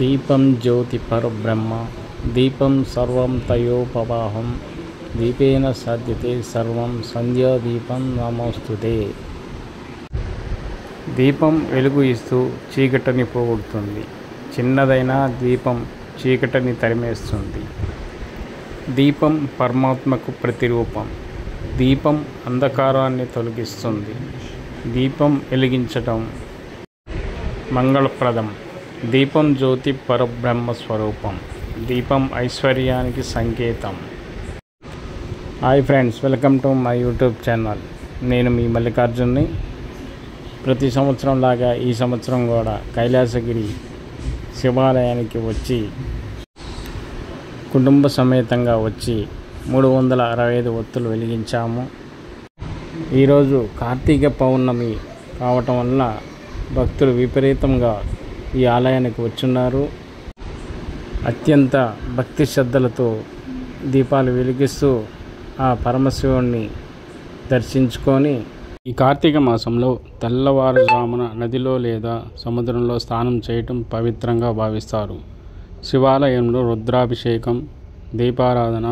దీపం జ్యోతి పరబ్రహ్మ దీపం సర్వం తయోపవాహం దీపేన సాధ్యతే సర్వం సంధ్యాదీపం నమోస్తుతే. దీపం వెలుగు ఇస్తూ చీకటిని పోగొడుతుంది. చిన్నదైన దీపం చీకటిని తరిమేస్తుంది. దీపం పరమాత్మకు ప్రతిరూపం. దీపం అంధకారాన్ని తొలగిస్తుంది. దీపం వెలిగించటం మంగళప్రదం. దీపం జ్యోతి పరబ్రహ్మ స్వరూపం. దీపం ఐశ్వర్యానికి సంకేతం. Hi friends, welcome to my YouTube channel. నేను మీ మల్లికార్జున్ని. ప్రతి సంవత్సరం లాగా ఈ సంవత్సరం కూడా కైలాసగిరి శివాలయానికి వచ్చి కుటుంబ సమేతంగా వచ్చి 365 ఒత్తులు వెలిగించాము. ఈరోజు కార్తీక పౌర్ణమి కావటం వల్ల భక్తులు విపరీతంగా ఈ ఆలయానికి వచ్చున్నారు. అత్యంత భక్తి శ్రద్ధలతో దీపాలు వెలిగిస్తూ ఆ పరమశివుణ్ణి దర్శించుకొని ఈ కార్తీక మాసంలో తెల్లవారుజామున నదిలో లేదా సముద్రంలో స్నానం చేయటం పవిత్రంగా భావిస్తారు. శివాలయంలో రుద్రాభిషేకం, దీపారాధన,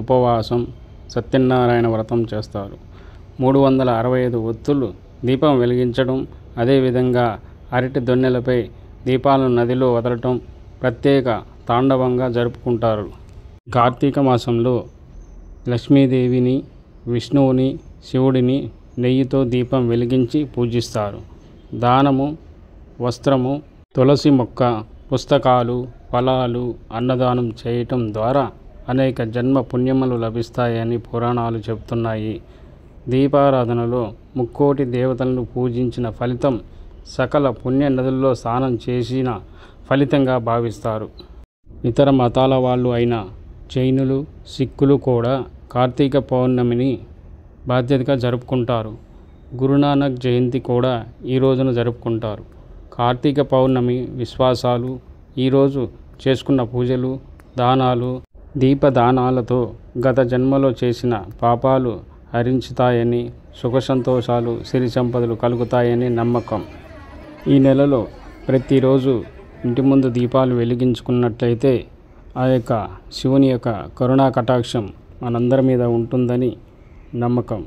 ఉపవాసం, సత్యనారాయణ వ్రతం చేస్తారు. 365 ఒత్తులు దీపం వెలిగించడం, అదేవిధంగా అరటి దొన్నెలపై దీపాలను నదిలో వదలటం ప్రత్యేక తాండవంగా జరుపుకుంటారు. కార్తీక మాసంలో లక్ష్మీదేవిని, విష్ణువుని, శివుడిని నెయ్యితో దీపం వెలిగించి పూజిస్తారు. దానము, వస్త్రము, తులసి మొక్క, పుస్తకాలు, ఫలాలు, అన్నదానం చేయటం ద్వారా అనేక జన్మ పుణ్యములు లభిస్తాయని పురాణాలు చెబుతున్నాయి. దీపారాధనలో ముక్కోటి దేవతలను పూజించిన ఫలితం సకల పుణ్య నదుల్లో స్నానం చేసిన ఫలితంగా భావిస్తారు. ఇతర మతాల వాళ్ళు అయిన జైనులు, సిక్కులు కూడా కార్తీక పౌర్ణమిని బాధ్యతగా జరుపుకుంటారు. గురునానక్ జయంతి కూడా ఈ రోజున జరుపుకుంటారు. కార్తీక పౌర్ణమి విశ్వాసాలు, ఈరోజు చేసుకున్న పూజలు, దానాలు, దీపదానాలతో గత జన్మలో చేసిన పాపాలు హరించుతాయని, సుఖ సంతోషాలు, సిరి సంపదలు కలుగుతాయని నమ్మకం. ఈ నెలలో ప్రతిరోజు ఇంటి ముందు దీపాలు వెలిగించుకున్నట్లయితే ఆ యొక్క శివుని యొక్క కరుణా కటాక్షం మనందరి మీద ఉంటుందని నమ్మకం.